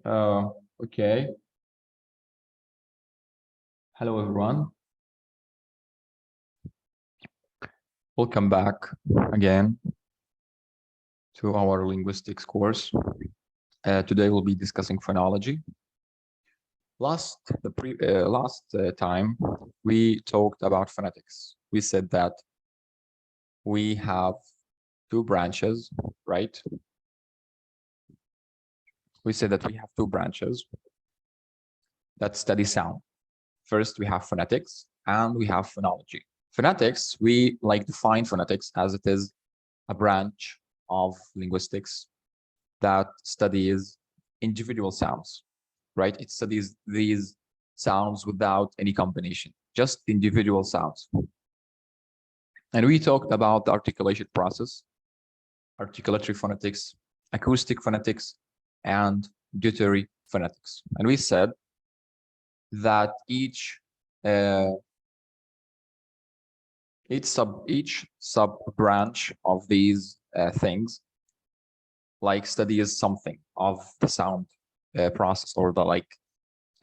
Uh, okay. Hello, everyone. Welcome back again to our linguistics course. Today we'll be discussing phonology. Last time we talked about phonetics. We said that we have two branches, right? We said that we have two branches that study sound. First, we have phonetics and we have phonology. Phonetics, we define phonetics as it is a branch of linguistics that studies individual sounds, right? It studies these sounds without any combination, just individual sounds. And we talked about the articulation process, articulatory phonetics, acoustic phonetics, and deutery phonetics. And we said that each sub branch of these things studies something of the sound process, or the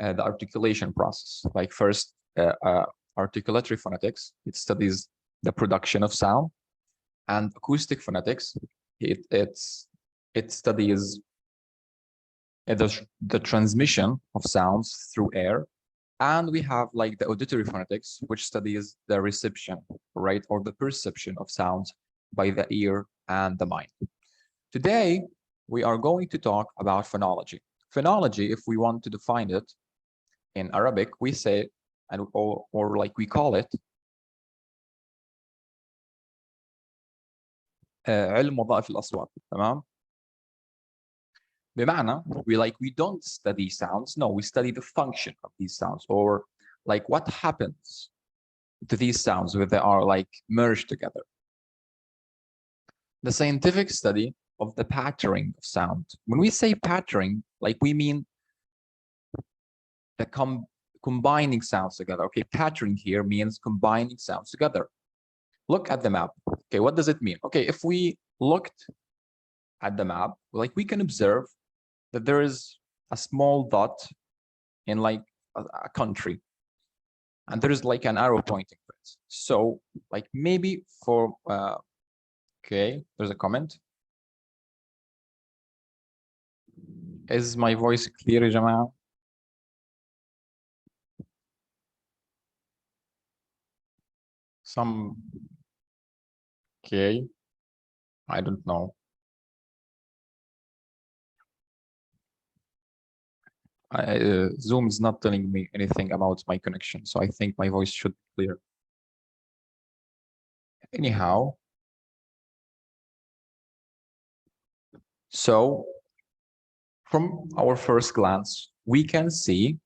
articulation process. Like first, articulatory phonetics, it studies the production of sound, and acoustic phonetics, it studies the transmission of sounds through air. And we have the auditory phonetics, which studies the reception, right, or the perception of sounds by the ear and the mind. Today, we are going to talk about phonology. Phonology, if we want to define it in Arabic, we say, or we call it علم وظائف الأصوات. تمام؟ بمعنى, we don't study sounds. No, we study the function of these sounds, or what happens to these sounds when they are merged together. The scientific study of the patterning of sound. When we say patterning, we mean the combining sounds together. Okay, patterning here means combining sounds together. Look at the map. Okay, what does it mean? Okay, if we looked at the map, we can observe that there is a small dot in a country, and there is an arrow pointing to it. So maybe for okay, there's a comment. Is my voice clear, Jamal? Some, okay, I don't know. Zoom is not telling me anything about my connection, so I think my voice should be clear. Anyhow, so from our first glance, we can see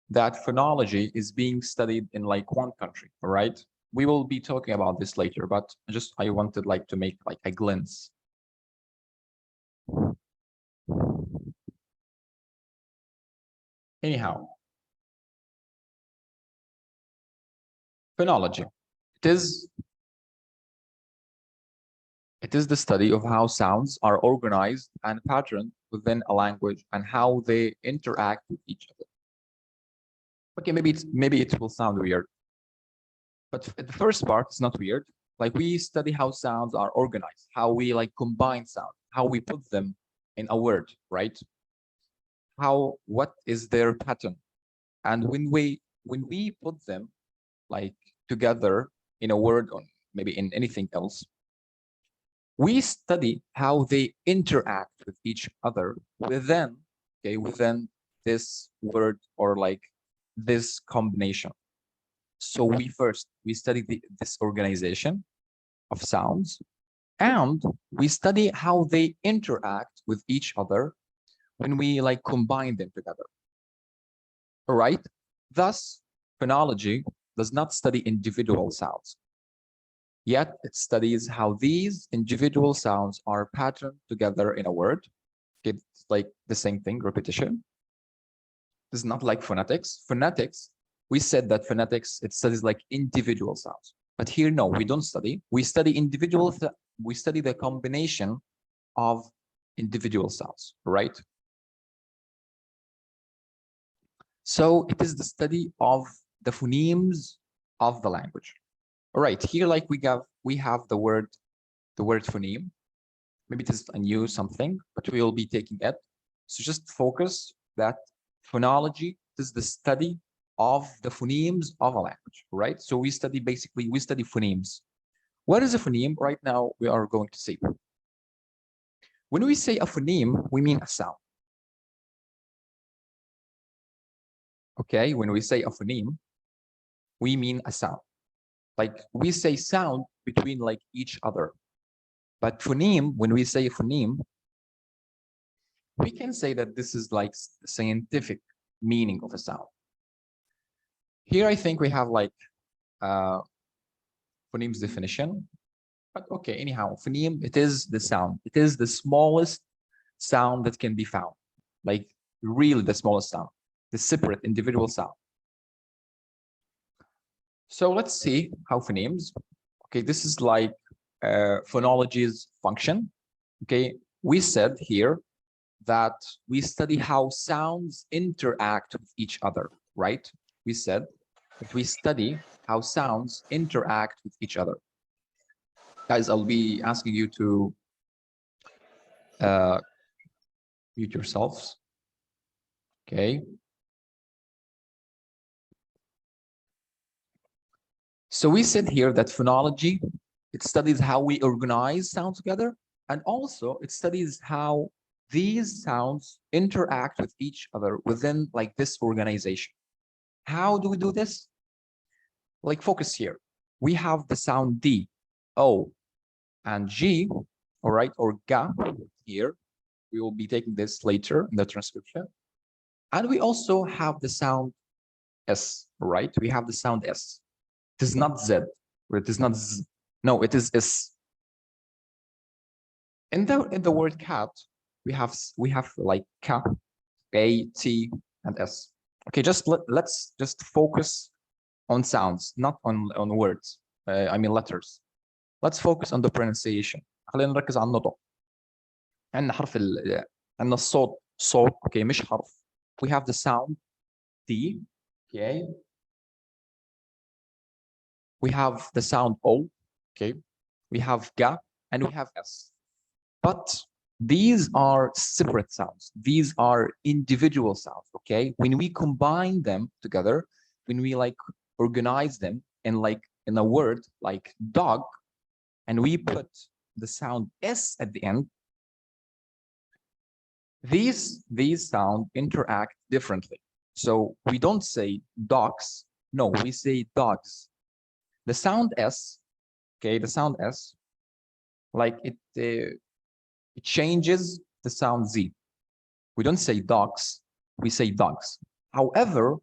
that phonology is being studied in one country, all right? We will be talking about this later, but I wanted to make a glimpse. Anyhow, phonology, it is the study of how sounds are organized and patterned within a language and how they interact with each other. Okay, maybe it will sound weird, but the first part is not weird. We study how sounds are organized, how we combine sound, how we put them in a word, right? What is their pattern? And when we put them together in a word, or maybe in anything else, we study how they interact with each other within this word, or this combination. So we study this organization of sounds, and we study how they interact with each other when we combine them together. All right. Thus, phonology does not study individual sounds, yet it studies how these individual sounds are patterned together in a word. It's the same thing, repetition. This is not like phonetics. Phonetics, we said that phonetics, it studies individual sounds. But here, no, we don't study. We study we study the combination of individual sounds, right? So it is the study of the phonemes of the language. All right, here like we have the word phoneme. Maybe it is a new something, but we will be taking it. So just focus that phonology is the study of the phonemes of a language, right? So we study phonemes. What is a phoneme? Right now, we are going to say. When we say a phoneme, we mean a sound. Okay, when we say a phoneme, we mean a sound. Like we say sound between like each other. But phoneme, when we say phoneme, we can say that this is like the scientific meaning of a sound. Here, I think we have like phonemes definition. But okay, anyhow, phoneme, it is the sound. It is the smallest sound that can be found. Like really the smallest sound, the separate individual sound. So let's see how phonemes. Okay, this is like phonology's function. Okay, we said here that we study how sounds interact with each other, right? We said that we study how sounds interact with each other. Guys, I'll be asking you to mute yourselves. Okay. So we said here that phonology, it studies how we organize sound together, and also it studies how these sounds interact with each other within like this organization. How do we do this? Like focus here. We have the sound D, O, and G, all right, or Ga here. We will be taking this later in the transcription. And we also have the sound S, right? We have the sound S. It is not Z, or it is not Z. No, it is S. In the word cat, we have like K, A, T, and S. Okay, let's just focus on sounds, not on words. I mean letters. Let's focus on the pronunciation. خلينا نركز على النطق. عندنا حرف عندنا الصوت صوت. Okay, مش حرف. We have the sound D. Okay. We have the sound O. Okay. We have Ga and we have S. But these are separate sounds. These are individual sounds. Okay. When we combine them together, when we like organize them in a word like dog, and we put the sound S at the end, these sounds interact differently. So we don't say dogs. No, we say dogs. The sound S, okay, the sound S, like it changes the sound Z. We don't say dogs, we say dogs. However,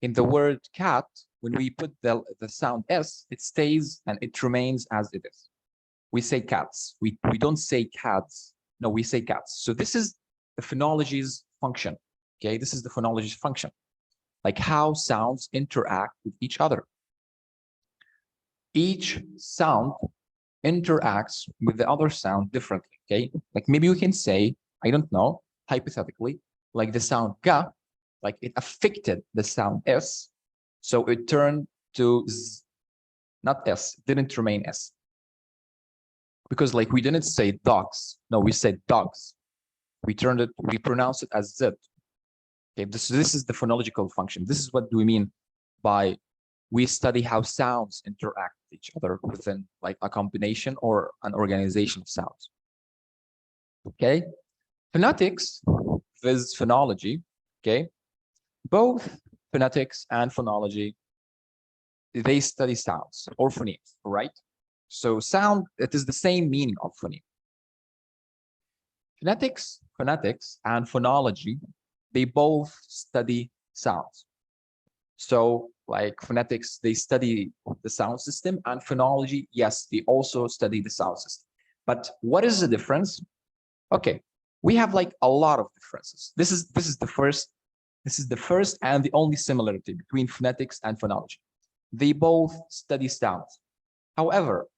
in the word cat, when we put the sound S, it stays and it remains as it is. We say cats. We don't say cats. No, we say cats. So this is the phonology's function. Okay, this is the phonology's function, like how sounds interact with each other. Each sound interacts with the other sound differently. Okay, like maybe we can say, I don't know, hypothetically, like the sound ga, like it affected the sound S, so it turned to Z, not S, it didn't remain S. Because like we didn't say dogs, no, we said dogs. We pronounced it as Z. Okay, this is the phonological function. This is what we mean by we study how sounds interact with each other within like a combination or an organization of sounds. Okay, phonetics with phonology. Okay, both phonetics and phonology, they study sounds or phonemes, right? So sound, it is the same meaning of phoneme. Phonetics and phonology, they both study sounds. So like phonetics, they study the sound system, and phonology, yes, they also study the sound system. But what is the difference? Okay, we have like a lot of differences. This is the first and the only similarity between phonetics and phonology. They both study sounds. However,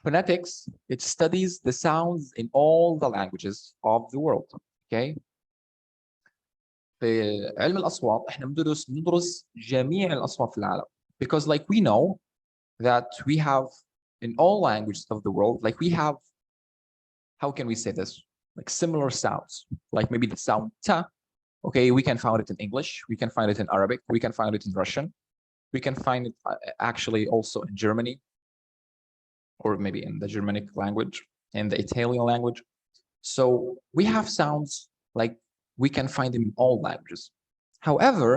phonetics, it studies the sounds in all the languages of the world. Okay. في علم الأصوات إحنا بندرس جميع الأصوات في العالم. Because like we know that we have in all languages of the world, like we have, how can we say this? Like similar sounds, like maybe the sound ta. Okay, we can find it in English, we can find it in Arabic, we can find it in Russian, we can find it actually also in Germany, or maybe in the Germanic language, in the Italian language. So we have sounds like we can find them in all languages. However,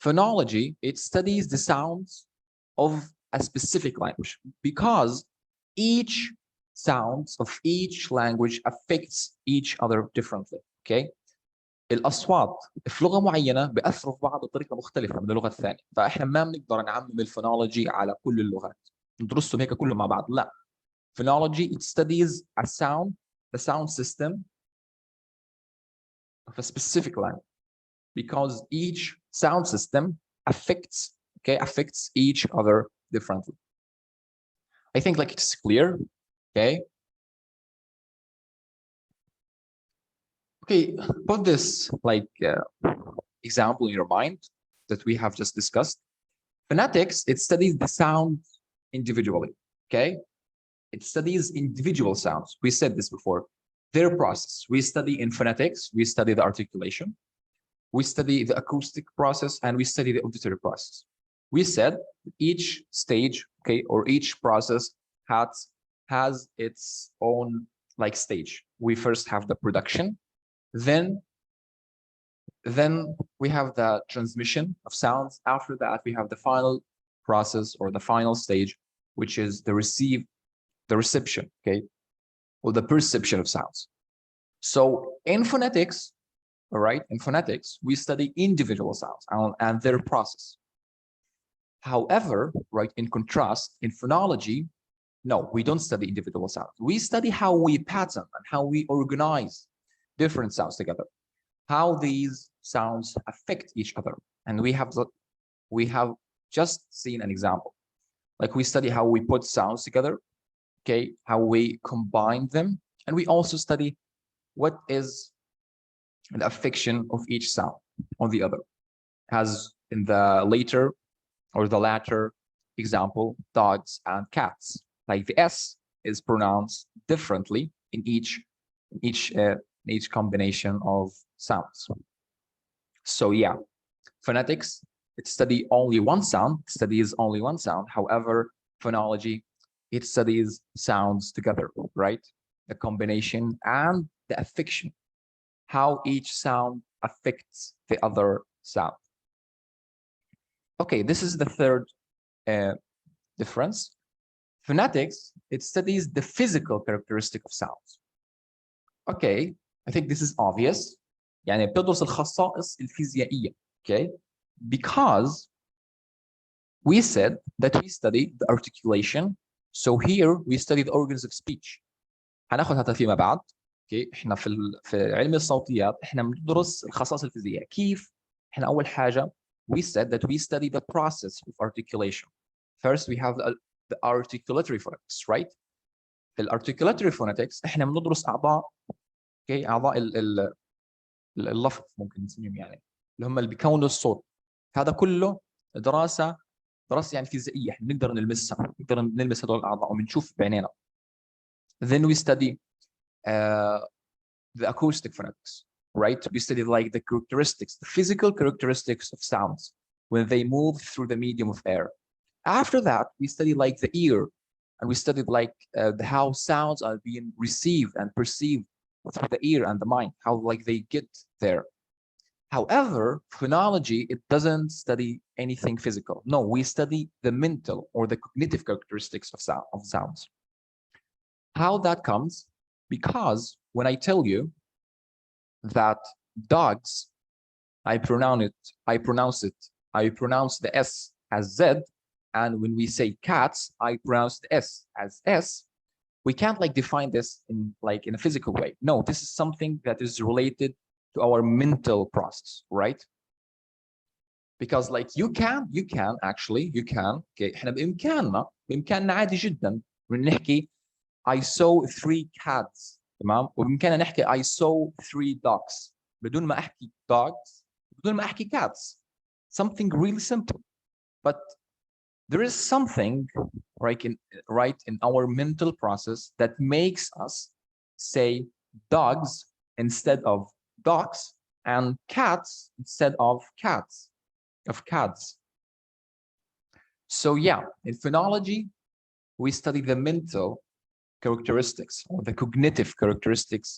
phonology, it studies the sounds of a specific language because each sounds of each language affects each other differently. Okay. الاصوات في لغه معينه بياثروا في بعض بطريقه مختلفه من اللغه الثانيه، فاحنا ما بنقدر نعمم الفونولوجي على كل اللغات ندرسهم هيك كلهم مع بعض، لا. Phonology, it studies a sound, the sound system of a specific language, because each sound system affects each other differently. I think like it's clear. Okay. Okay, put this like example in your mind that we have just discussed. Phonetics, it studies the sound individually. Okay. It studies individual sounds. We said this before. Their process. We study in phonetics, we study the articulation, we study the acoustic process, and we study the auditory process. We said each stage, okay, or each process has its own like stage. We first have the production, then we have the transmission of sounds. After that, we have the final process or the final stage, which is the reception, okay, or the perception of sounds. So in phonetics, all right, in phonetics, we study individual sounds and their process. However, right, in contrast, in phonology, no, we don't study individual sounds. We study how we pattern and how we organize different sounds together, how these sounds affect each other. And we have just seen an example. Like we study how we put sounds together, okay, how we combine them, and we also study what is the affection of each sound on the other. As in the latter example, dogs and cats. Like the S is pronounced differently in each combination of sounds. So yeah, phonetics, it studies only one sound. However, phonology, it studies sounds together, right? The combination and the affection, how each sound affects the other sound. Okay, this is the third difference. Phonetics, it studies the physical characteristic of sounds. Okay, I think this is obvious. يعني بتدرس الخصائص الفيزيائية. Okay, because we said that we study the articulation. So here we study the organs of speech. هناخد هذا فيما بعد. اوكي احنا في علم الصوتيات احنا بندرس الخصائص الفيزيائيه. كيف؟ احنا اول حاجه we said that we study the process of articulation. First we have the articulatory phonetics, right? في articulatory phonetics احنا بندرس اعضاء، اوكي، اعضاء اللفظ ممكن نسميهم، يعني اللي هم اللي بيكونوا الصوت. هذا كله دراسه يعني فيزيائيه، احنا بنقدر نلمس هذول الاعضاء وبنشوف بعينينا. Then we study the acoustic phonetics, right? We study like the characteristics, the physical characteristics of sounds when they move through the medium of air. After that, we study like the ear, and we studied like how sounds are being received and perceived through the ear and the mind, how like they get there. However, phonology, it doesn't study anything physical. No, we study the mental or the cognitive characteristics of sounds. How that comes? Because when I tell you that dogs, I pronounce the S as Z, and when we say cats, I pronounce the S as S. We can't like define this in a physical way. No, this is something that is related to our mental process, right? Because like you can okay احنا بإمكاننا عادي جدا نحكي I saw 3 cats، تمام، وبإمكاننا نحكي I saw 3 dogs بدون ما أحكي dogs، بدون ما أحكي cats. Something really simple. But there is something right in our mental process that makes us say dogs instead of dogs and cats instead of cats. So yeah, in phonology, we study the mental characteristics or the cognitive characteristics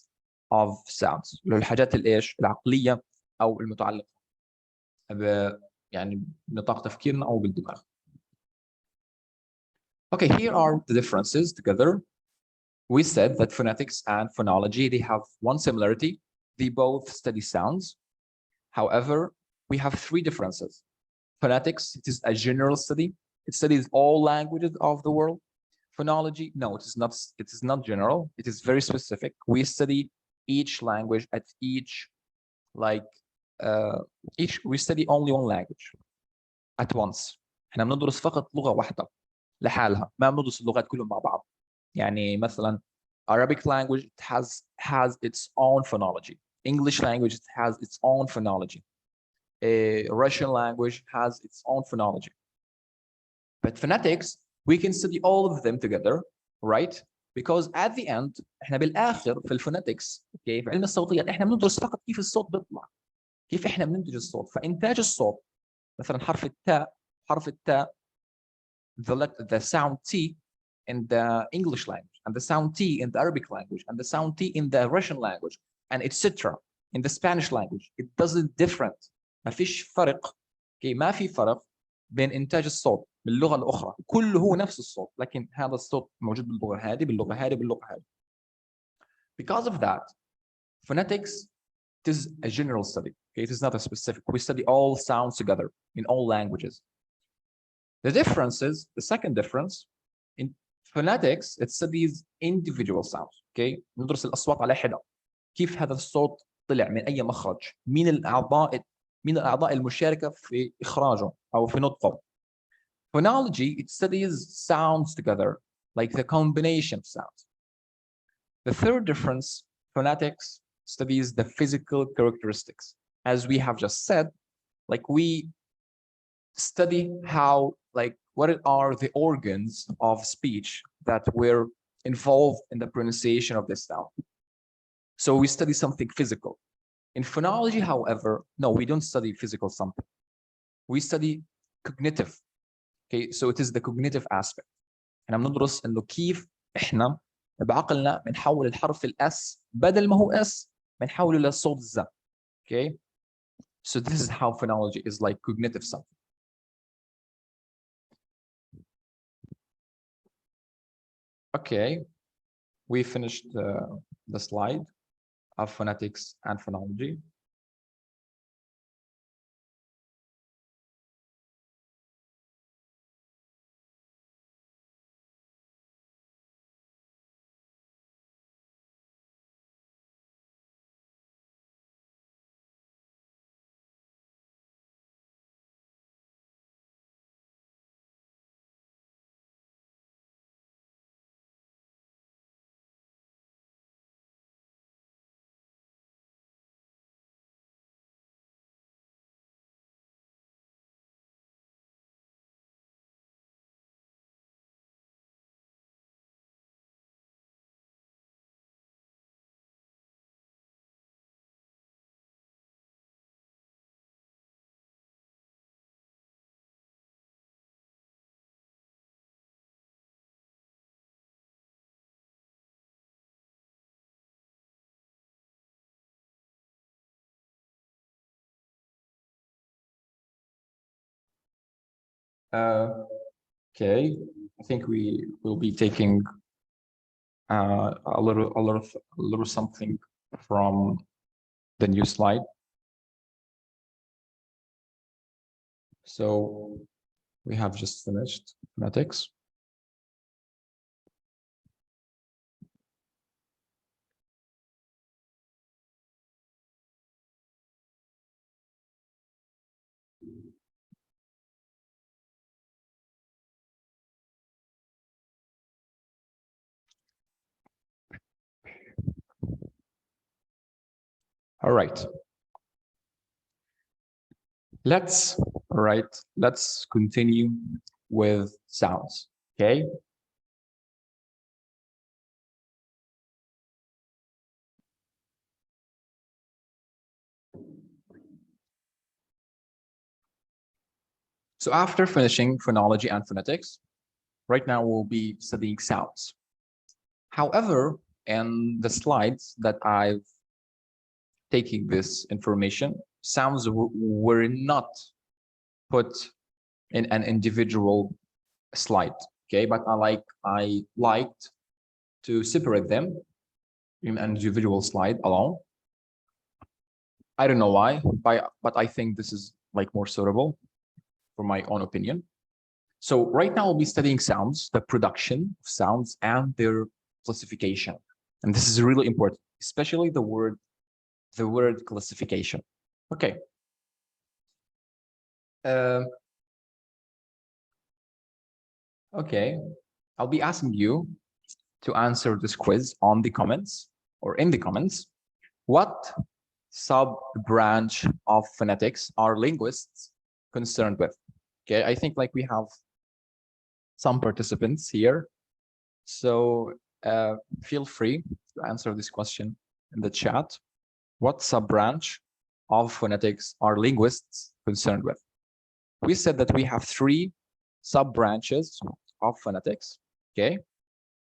of sounds. الحاجات الايش العقليه او المتعلقه يعني بنطاق تفكيرنا او بالدماغ. Okay, here are the differences together. We said that phonetics and phonology, they have one similarity. They both study sounds. However, we have three differences. Phonetics, it is a general study. It studies all languages of the world. Phonology, no, it is not general. It is very specific. We study each language at we study only one language at once. احنا بندرس فقط لغة واحدة لحالها، ما بندرس اللغات كلهم مع بعض. يعني مثلا Arabic language has its own phonology. English language has its own phonology. Russian language has its own phonology. But phonetics, we can study all of them together, right? Because at the end احنا بالاخر في الفونetics اوكي في علم الصوتيات احنا بندرس فقط كيف الصوت بيطلع، كيف احنا بننتج الصوت. فانتاج الصوت مثلا حرف التاء the sound T in the English language and the sound T in the Arabic language and the sound T in the Russian language and etc. in the Spanish language. It doesn't different. ما فيش فرق. اوكي ما في فرق بين انتاج الصوت باللغه الاخرى، كله هو نفس الصوت، لكن هذا الصوت موجود باللغه هذه باللغه هذه باللغه هذه. Because of that, phonetics is a general study. Okay, it is not a specific. We study all sounds together in all languages. The difference is the second difference in phonetics. It studies individual sounds. Okay, ندرس الأصوات على حدة. كيف هذا الصوت طلع من أي مخرج؟ مين الأعضاء المشاركة في إخراجه أو في نطقه. Phonology, it studies sounds together, like the combination of sounds. The third difference, phonetics studies the physical characteristics. As we have just said, like we study what are the organs of speech that were involved in the pronunciation of this sound. So we study something physical. In phonology, however, no, we don't study physical something. We study cognitive. Okay, so it is the cognitive aspect. احنا بندرس انه كيف احنا بعقلنا بنحول الحرف الاس بدل ما هو اس بنحوله للصوت الز. Okay, so this is how phonology is like cognitive something. Okay, we finished the slide of phonetics and phonology. Okay, I think we will be taking a little something from the new slide. So we have just finished phonetics. All right. Let's continue with sounds. Okay. So after finishing phonology and phonetics, right now we'll be studying sounds. However, in the slides that I've taken this information, sounds were not put in an individual slide. Okay, but I liked to separate them in an individual slide alone. I don't know why, but I think this is like more suitable for my own opinion. So right now we'll be studying sounds, the production of sounds and their classification. And this is really important, especially the word classification. Okay. Okay. I'll be asking you to answer this quiz on the comments or in the comments. What sub-branch of phonetics are linguists concerned with? Okay, I think like we have some participants here. So feel free to answer this question in the chat. What sub-branch of phonetics are linguists concerned with? We said that we have 3 sub-branches of phonetics. Okay,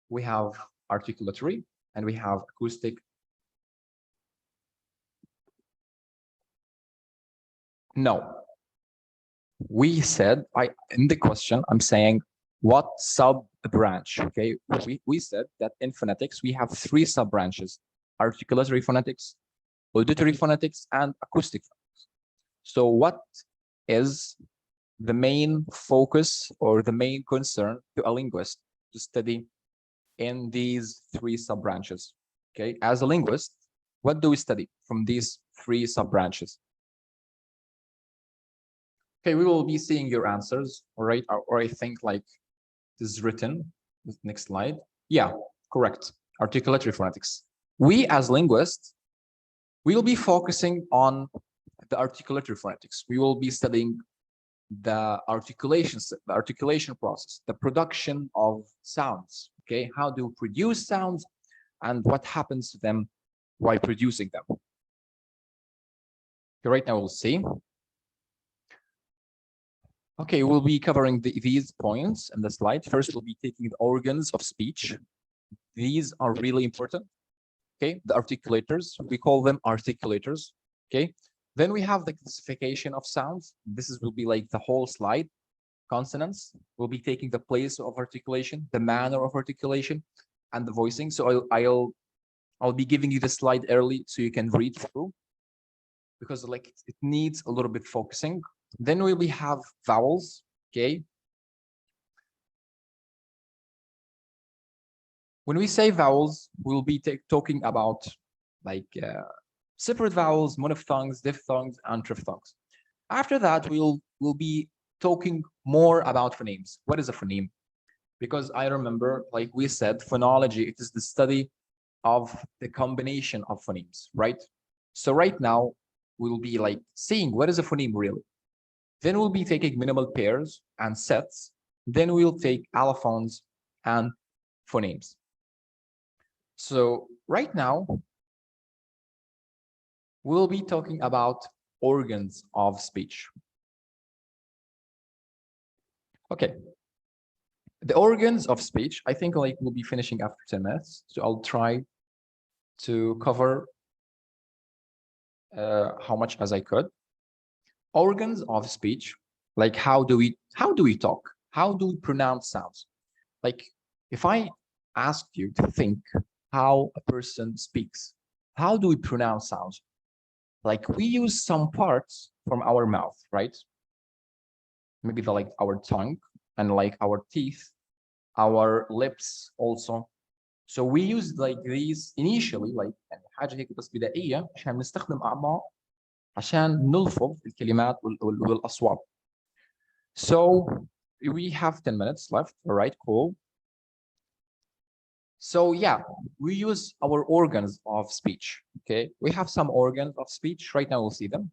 we have articulatory and we have acoustic. No, we said in the question I'm saying what sub-branch. Okay, we said that in phonetics we have 3 sub-branches: articulatory phonetics, auditory phonetics, and acoustic phonetics. So what is the main focus or the main concern to a linguist to study in these 3 sub-branches? Okay, as a linguist, what do we study from these 3 sub-branches? Okay, we will be seeing your answers, all right? Or I think like this is written. Next slide. Yeah, correct. Articulatory phonetics. We as linguists, we will be focusing on the articulatory phonetics. We will be studying the articulation process, the production of sounds. Okay, how do we produce sounds and what happens to them while producing them? Okay, right now we'll see. Okay, we'll be covering these points in the slide. First, we'll be taking the organs of speech. These are really important. Okay, the articulators, we call them articulators. Okay, then we have the classification of sounds. Will be like the whole slide. Consonants will be taking the place of articulation, the manner of articulation, and the voicing. So I'll be giving you the slide early so you can read through, because like it needs a little bit focusing. Then we have vowels. Okay, when we say vowels, we'll be talking about like separate vowels, monophthongs, diphthongs, and triphthongs. After that, we'll be talking more about phonemes. What is a phoneme? Because I remember, like we said, phonology, it is the study of the combination of phonemes, right? So right now, we'll be like seeing what is a phoneme really. Then we'll be taking minimal pairs and sets. Then we'll take allophones and phonemes. So right now, we'll be talking about organs of speech. Okay. The organs of speech, I think like we'll be finishing after 10 minutes. So I'll try to cover how much as I could. Organs of speech, like how do we talk? How do we pronounce sounds? Like if I asked you to think how a person speaks, how do we pronounce sounds? Like we use some parts from our mouth, right? Maybe like our tongue and like our teeth, our lips also. So we use like these initially, like حاجة هيك بس بدائية عشان نستخدم أعضاء عشان نلفظ الكلمات والأصوات. So we have 10 minutes left. All right, cool. So yeah, we use our organs of speech. Okay, we have some organs of speech. Right now we'll see them.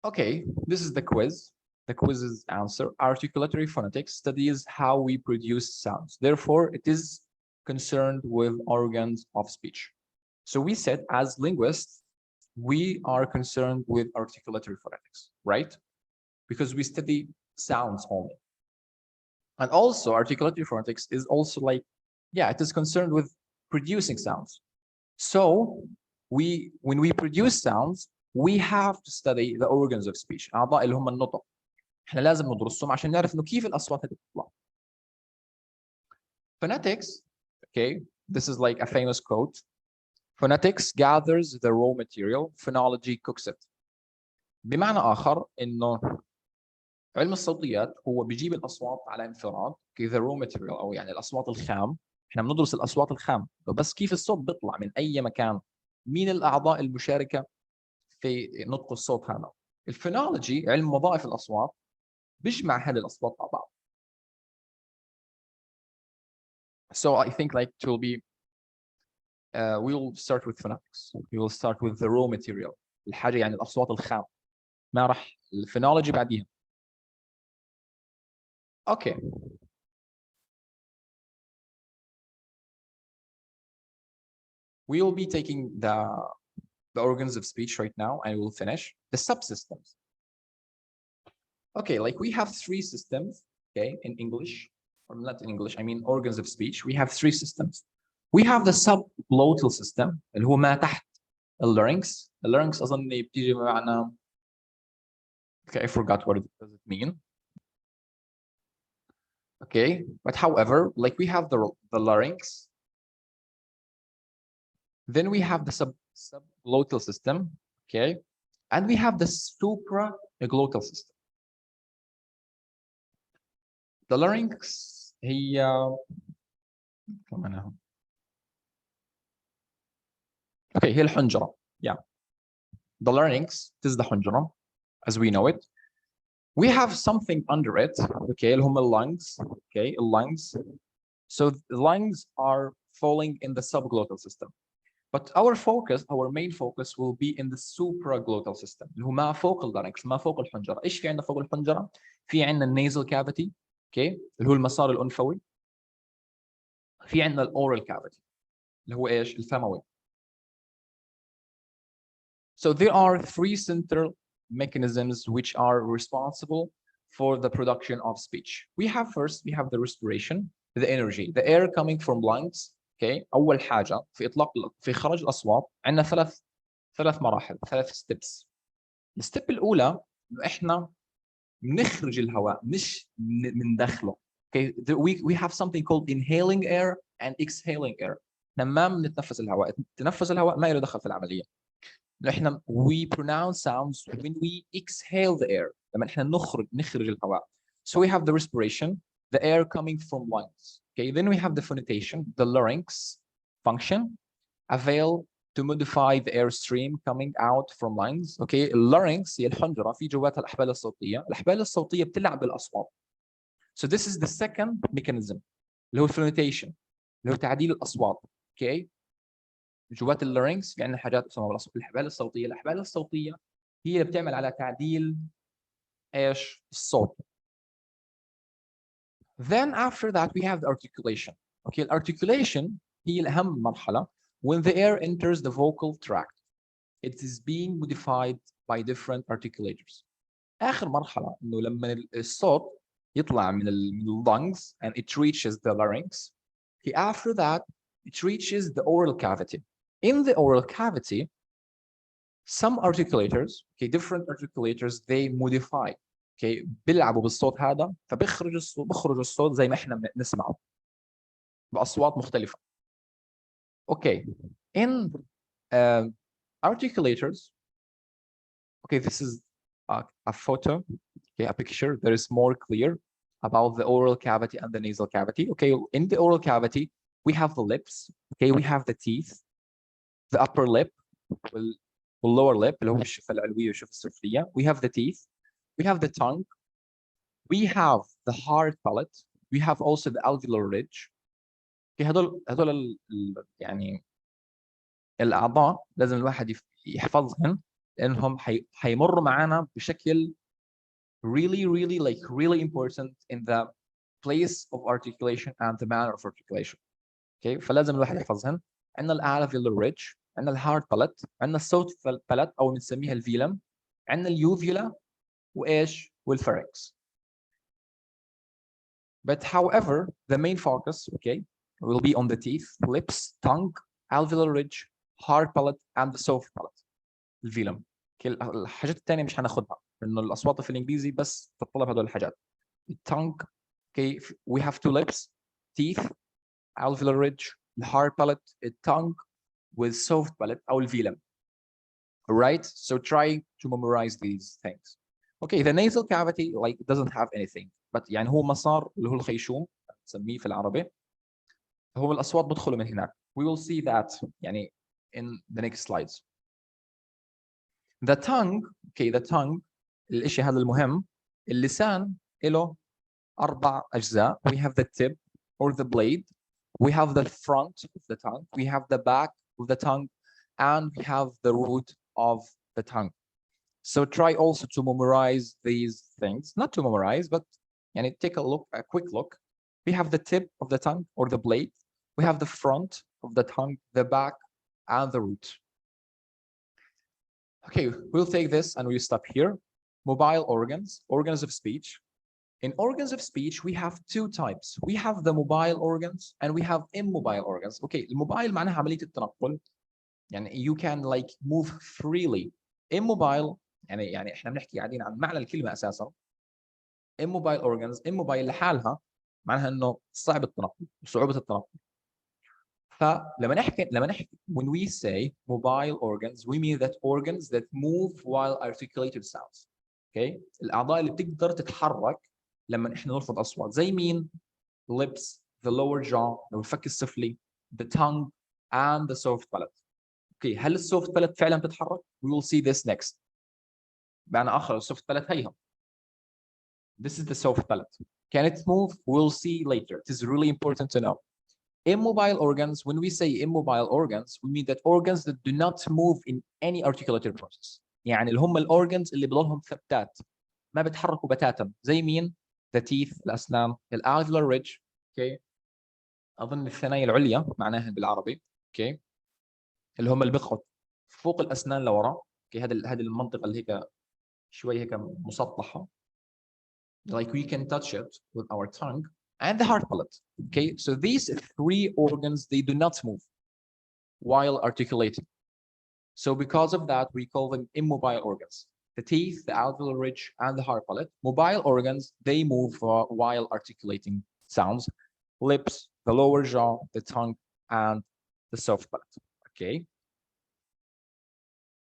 Okay, this is the quiz. The quiz's answer. Articulatory phonetics studies how we produce sounds. Therefore, it is concerned with organs of speech. So we said, as linguists, we are concerned with articulatory phonetics, right? Because we study sounds only. And also, articulatory phonetics is also like, yeah, it is concerned with producing sounds. So when we produce sounds, we have to study the organs of speech. أعضاء اللي هم النطق. احنا لازم ندرسهم عشان نعرف انه كيف الاصوات هذه بتطلع. Phonetics, okay, this is like a famous quote. Phonetics gathers the raw material, phonology cooks it. بمعنى آخر إنه علم الصوتيات هو بيجيب الأصوات على انفراد the raw material أو يعني الأصوات الخام. احنا بندرس الأصوات الخام بس كيف الصوت بيطلع من أي مكان. مين الأعضاء المشاركة في نطق الصوت هذا. الفونولوجي علم وظائف الأصوات بيجمع هذه الأصوات مع بعض. So I think like it will be we will start with phonetics. We will start with the raw material. الحاجة يعني الأصوات الخام. ما راح الفونولوجي بعديها. Okay. We will be taking the organs of speech right now and we'll finish the subsystems. Okay, like we have three systems, okay, in English, or not in English, I mean organs of speech. We have three systems. We have the subglottal system اللي هو ما تحت larynx. The larynx أظن بتيجي بمعنى okay, I forgot what does it mean. Okay, but however, like we have the larynx, then we have the subglottal system, okay, and we have the supraglottal system. The larynx هي okay هي الحنجرة. Yeah, the larynx is the حنجرة as we know it. We have something under it, okay, اللي هم lungs, okay, lungs. So the lungs are falling in the subglottal system. But our focus, our main focus will be in the supraglottal system اللي هو ما فوق اللارynx ما فوق الحنجرة. إيش في عندنا فوق الحنجرة؟ في عندنا nasal cavity, okay, اللي هو المسار الأنفوي. في عندنا الأورال cavity اللي هو إيش؟ الفموي. So there are three central mechanisms which are responsible for the production of speech. We have the respiration, the energy, the air coming from lungs. Okay, أول حاجة في إطلاق في خرج الأصوات عندنا ثلاث مراحل, ثلاث steps. الستيب الأولى إنه إحنا بنخرج الهواء مش بندخله. Okay, we have something called inhaling air and exhaling air. إحنا ما بنتنفس الهواء، تنفس الهواء ما له دخل في العملية. احنا we pronounce sounds when we exhale the air لما احنا نخرج الهواء. So we have the respiration, the air coming from lungs. Okay, then we have the phonitation, the larynx function, avail to modify the air stream coming out from lungs. Okay, larynx هي الحنجرة في جواتها الأحبال الصوتية. الأحبال الصوتية بتلعب بالأصوات. So this is the second mechanism اللي هو phonitation اللي هو تعديل الأصوات. Okay, جوات اللارينكس في عندنا حاجات اسمها الأحبال الصوتية. الأحبال الصوتية هي اللي بتعمل على تعديل ايش؟ الصوت. Then after that we have the articulation. Okay, articulation هي الأهم مرحلة. When the air enters the vocal tract, it is being modified by different articulators. آخر مرحلة إنه لما الصوت يطلع من lungs and it reaches the larynx. Okay, after that it reaches the oral cavity. In the oral cavity, some articulators, okay, different articulators, they modify, okay, بيلعبوا بالصوت هذا فبيخرج الصوت زي ما احنا نسمعه بأصوات مختلفة. Okay, in articulators, okay, this is a photo, okay, a picture that is more clear about the oral cavity and the nasal cavity. Okay, in the oral cavity, we have the lips, okay, we have the teeth, the upper lip, والlower lip اللي هو الشفة العلوية والشفة السفلية. We have the teeth, we have the tongue, we have the hard palate, we have also the alveolar ridge. هذول يعني الأعضاء لازم الواحد يحفظهم لانهم هيمروا معانا بشكل really important in the place of articulation and the manner of articulation. اوكي فلازم الواحد يحفظهن. عندنا الالفيولار ريدج، عندنا الهارد بالت، عندنا الصوت بالت او بنسميها الفيلم، عندنا اليوفيولا وايش والفارنكس. But however, the main focus, okay, will be on the teeth, lips, tongue, alveolar ridge, hard palate, and the soft palate. الفيلم. الحاجات الثانية مش هناخدها لأنه الأصوات في الإنجليزي بس تتطلب هذول الحاجات. Tongue, okay, we have two lips, teeth, alveolar ridge, the hard palate, a tongue with soft palate أو الفيلم. Right? So try to memorize these things. Okay, the nasal cavity like doesn't have anything, but يعني هو مسار اللي هو الخيشوم نسميه في العربي. هو الأصوات بتدخل من هناك. We will see that يعني in the next slides. The tongue, okay, the tongue الشيء هذا المهم. اللسان له 4 أجزاء. We have the tip or the blade. We have the front of the tongue. We have the back of the tongue, and we have the root of the tongue. So try also to memorize these things. Not to memorize, but yani take a quick look. We have the tip of the tongue or the blade. We have the front of the tongue, the back, and the root. Okay, we'll take this and we'll stop here. Mobile organs, organs of speech. In organs of speech, we have 2 types. We have the mobile organs and we have immobile organs. Okay, الموبايل معناها عملية التنقل. يعني you can like move freely. Immobile يعني احنا بنحكي قاعدين عن معنى الكلمة أساسا. Immobile organs, immobile لحالها معناها إنه صعب التنقل وصعوبة التنقل. فلما نحكي when we say mobile organs, we mean that organs that move while articulated sounds. Okay, الأعضاء اللي بتقدر تتحرك لما احنا نلفظ أصوات زي مين؟ lips, the lower jaw, الفك السفلي, the tongue, and the soft palate. Okay, هل السوفت palate فعلا بتتحرك؟ We will see this next. بمعنى آخر السوفت palate هيها. This is the soft palate. Can it move? We'll see later. It is really important to know. Immobile organs, when we say immobile organs, we mean that organs that do not move in any articulated process. يعني اللي هم الأورجنز اللي بضلهم ثبتات ما بتحركوا بتاتا زي مين؟ The teeth, الأسنان, الalveolar ridge, okay. أظن الثنايا العليا معناها بالعربي, okay. اللي هم المخط فوق الأسنان لورا, okay. هذه المنطقة اللي هيك شوي هيك مسطحة. Like we can touch it with our tongue. And the hard palate. Okay, so these 3 organs, they do not move while articulating. So because of that, we call them immobile organs. The teeth, the alveolar ridge, and the hard palate. Mobile organs, they move while articulating sounds. Lips, the lower jaw, the tongue, and the soft palate. Okay.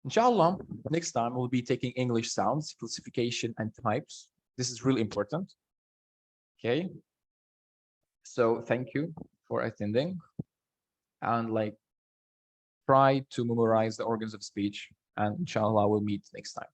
Inshallah, next time we'll be taking English sounds, classification, and types. This is really important. Okay. So thank you for attending and like try to memorize the organs of speech, and inshallah we'll meet next time.